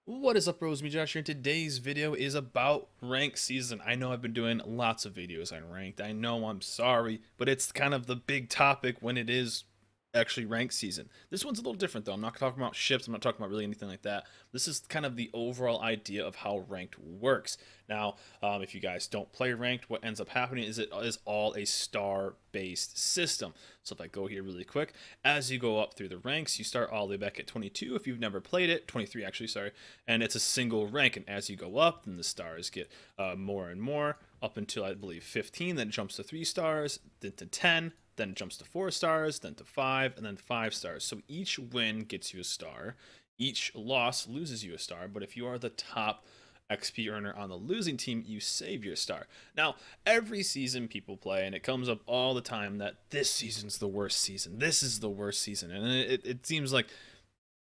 What is up, bros? Me Josh here, and today's video is about ranked season. I know I've been doing lots of videos on ranked. I know, I'm sorry, but it's kind of the big topic when it is actually ranked season. This one's a little different though. I'm not talking about ships. I'm not talking about really anything like that. This is kind of the overall idea of how ranked works. Now, if you guys don't play ranked, what ends up happening is it is all a star-based system. So if I go here really quick, as you go up through the ranks, you start all the way back at 22 if you've never played it, 23 actually, sorry, and it's a single rank. And as you go up, then the stars get more and more up until I believe 15. Then it jumps to 3 stars, then to 10. Then it jumps to 4 stars, then to 5, and then 5 stars. So each win gets you a star. Each loss loses you a star. But if you are the top XP earner on the losing team, you save your star. Now, every season people play, and it comes up all the time that this season's the worst season. This is the worst season. And it seems like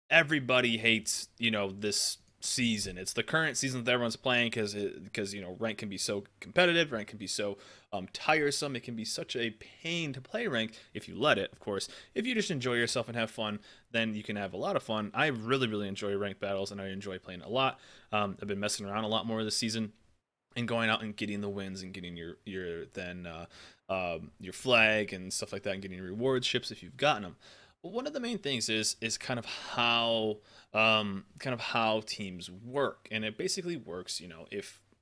everybody hates, this season. It's the current season that everyone's playing because rank can be so competitive, rank can be so tiresome. It can be such a pain to play rank if you let it. Of course, if you just enjoy yourself and have fun, then you can have a lot of fun. I really enjoy ranked battles, and I enjoy playing it a lot. I've been messing around a lot more this season and going out and getting the wins and getting your flag and stuff like that, and getting rewards ships if you've gotten them. But one of the main things is kind of how teams work, and it basically works.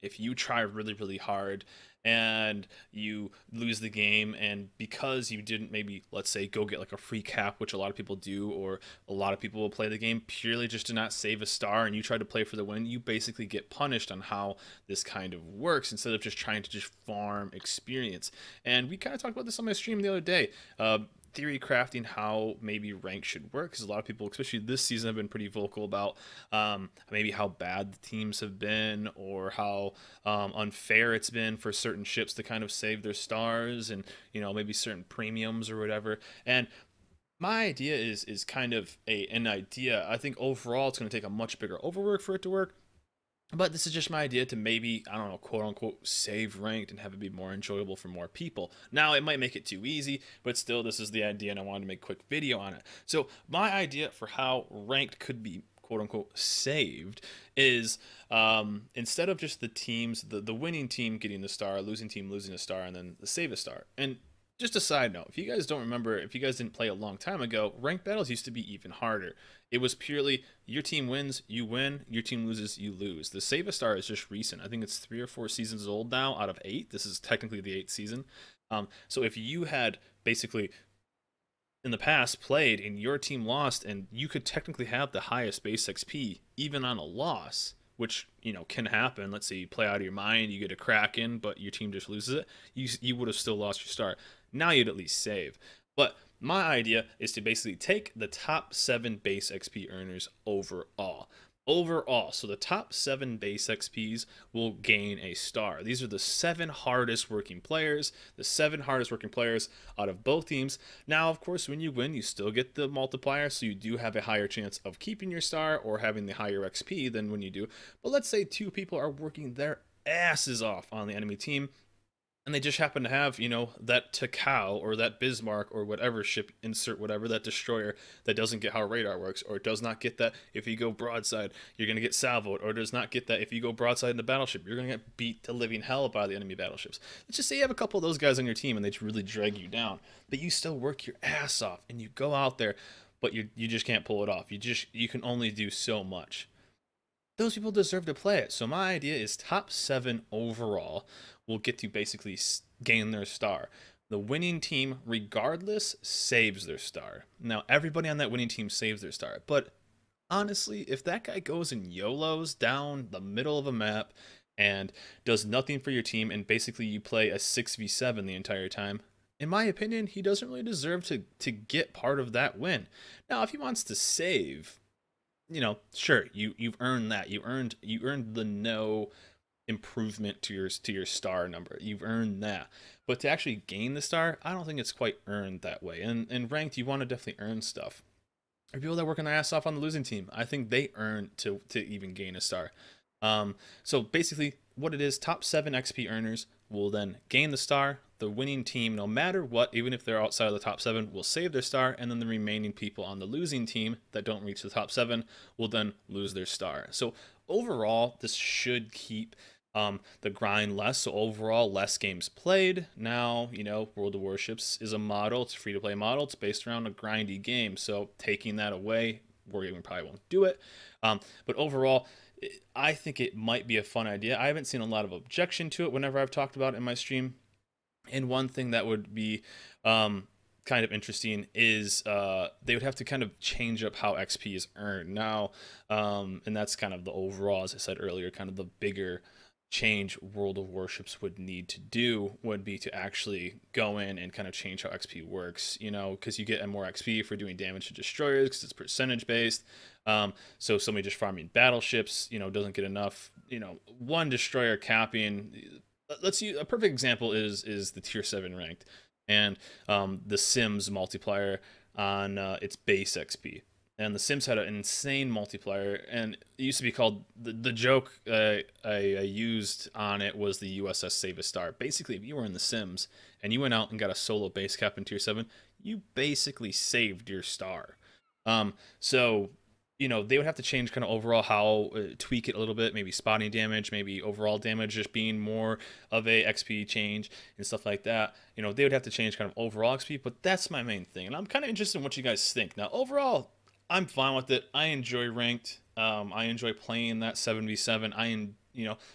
If you try really hard and you lose the game, and because you didn't, maybe let's say, go get like a free cap, which a lot of people do, or a lot of people will play the game purely just to not save a star, and you try to play for the win, you basically get punished on how this kind of works, instead of just trying to just farm experience. And we kind of talked about this on my stream the other day, theory crafting how maybe rank should work, because a lot of people, especially this season, have been pretty vocal about maybe how bad the teams have been, or how unfair it's been for certain ships to kind of save their stars, and maybe certain premiums or whatever. And my idea is kind of an idea. I think overall it's going to take a much bigger overwork for it to work, but this is just my idea to maybe, I don't know, quote unquote, save ranked and have it be more enjoyable for more people. Now, it might make it too easy, but still, this is the idea, and I wanted to make a quick video on it. So, my idea for how ranked could be, quote unquote, saved is, instead of just the teams, the winning team getting the star, losing team losing a star, and then the save a star. And just a side note, if you guys don't remember, if you guys didn't play a long time ago, ranked battles used to be even harder. It was purely your team wins, you win, your team loses, you lose. The Save a Star is just recent. I think it's 3 or 4 seasons old now out of 8. This is technically the 8th season. So if you had basically in the past played and your team lost, and you could technically have the highest base XP even on a loss, which can happen. Let's say you play out of your mind, you get a Kraken, but your team just loses it. You would have still lost your start. Now you'd at least save. But my idea is to basically take the top 7 base XP earners overall. Overall, so the top 7 base XPs will gain a star. These are the 7 hardest working players, the 7 hardest working players out of both teams. Now, of course, when you win, you still get the multiplier, so you do have a higher chance of keeping your star or having the higher XP than when you do. But let's say 2 people are working their asses off on the enemy team, and they just happen to have, that Takao or that Bismarck or whatever ship, insert whatever, that destroyer that doesn't get how radar works, or does not get that if you go broadside, you're going to get salvoed, or does not get that if you go broadside in the battleship, you're going to get beat to living hell by the enemy battleships. Let's just say you have a couple of those guys on your team and they really drag you down, but you still work your ass off and you go out there, but you just can't pull it off. You can only do so much. Those people deserve to play it. So my idea is top 7 overall will get to basically gain their star. The winning team, regardless, saves their star. Now, everybody on that winning team saves their star. But honestly, if that guy goes and YOLOs down the middle of a map and does nothing for your team, and basically you play a 6v7 the entire time, in my opinion, he doesn't really deserve to get part of that win. Now, if he wants to save, sure, you've earned that. You earned the no improvement to your star number. You've earned that. But to actually gain the star, I don't think it's quite earned that way. And in ranked, you want to definitely earn stuff. Or people that work on their ass off on the losing team, I think they earn to even gain a star. So basically, what it is, top 7 XP earners will then gain the star. the winning team, no matter what, even if they're outside of the top 7, will save their star, and then the remaining people on the losing team that don't reach the top 7 will then lose their star. So overall, this should keep the grind less. So overall, less games played. Now, World of Warships is a model. It's a free-to-play model. It's based around a grindy game. So taking that away, Wargaming probably won't do it. But overall, I think it might be a fun idea. I haven't seen a lot of objection to it whenever I've talked about it in my stream. And one thing that would be kind of interesting is they would have to kind of change up how XP is earned now. And that's kind of the overall, as I said earlier, kind of the bigger change World of Warships would need to do would be to actually go in and kind of change how XP works, because you get more XP for doing damage to destroyers because it's percentage based. So somebody just farming battleships, doesn't get enough, one destroyer capping. Let's use a perfect example is the tier 7 ranked and the Sims multiplier on its base XP. And the Sims had an insane multiplier, and it used to be called the joke I used on it was the USS Save a Star. Basically, if you were in the Sims and you went out and got a solo base cap in tier 7, you basically saved your star. So they would have to change kind of overall how tweak it a little bit, maybe spotting damage, maybe overall damage just being more of a XP change and stuff like that. They would have to change kind of overall XP, but that's my main thing, and I'm kind of interested in what you guys think. Now, overall, I'm fine with it. I enjoy ranked. I enjoy playing that 7v7.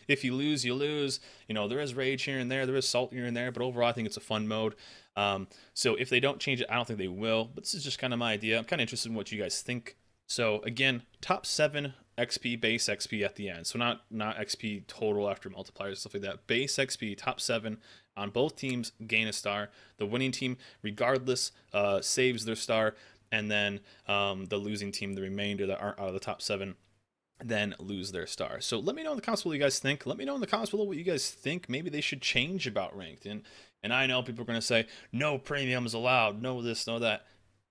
If you lose, you lose. There is rage here and there. There is salt here and there. But overall, I think it's a fun mode. So if they don't change it, I don't think they will. But this is just kind of my idea. I'm kind of interested in what you guys think. So again, top 7 XP, base XP at the end. So not XP total after multipliers, stuff like that. Base XP, top 7 on both teams gain a star. The winning team, regardless, saves their star. And then the losing team, the remainder that aren't out of the top 7, then lose their star. So let me know in the comments what you guys think. Let me know in the comments below what you guys think. Maybe they should change about ranked. And I know people are going to say, no premium is allowed, no this, no that.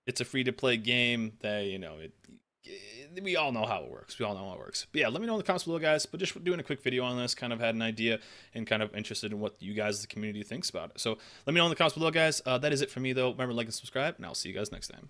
It's a free-to-play game. We all know how it works. We all know how it works. But yeah, let me know in the comments below, guys. But just doing a quick video on this, kind of had an idea and kind of interested in what you guys, the community, thinks about it. So let me know in the comments below, guys. That is it for me, though. Remember, like and subscribe, and I'll see you guys next time.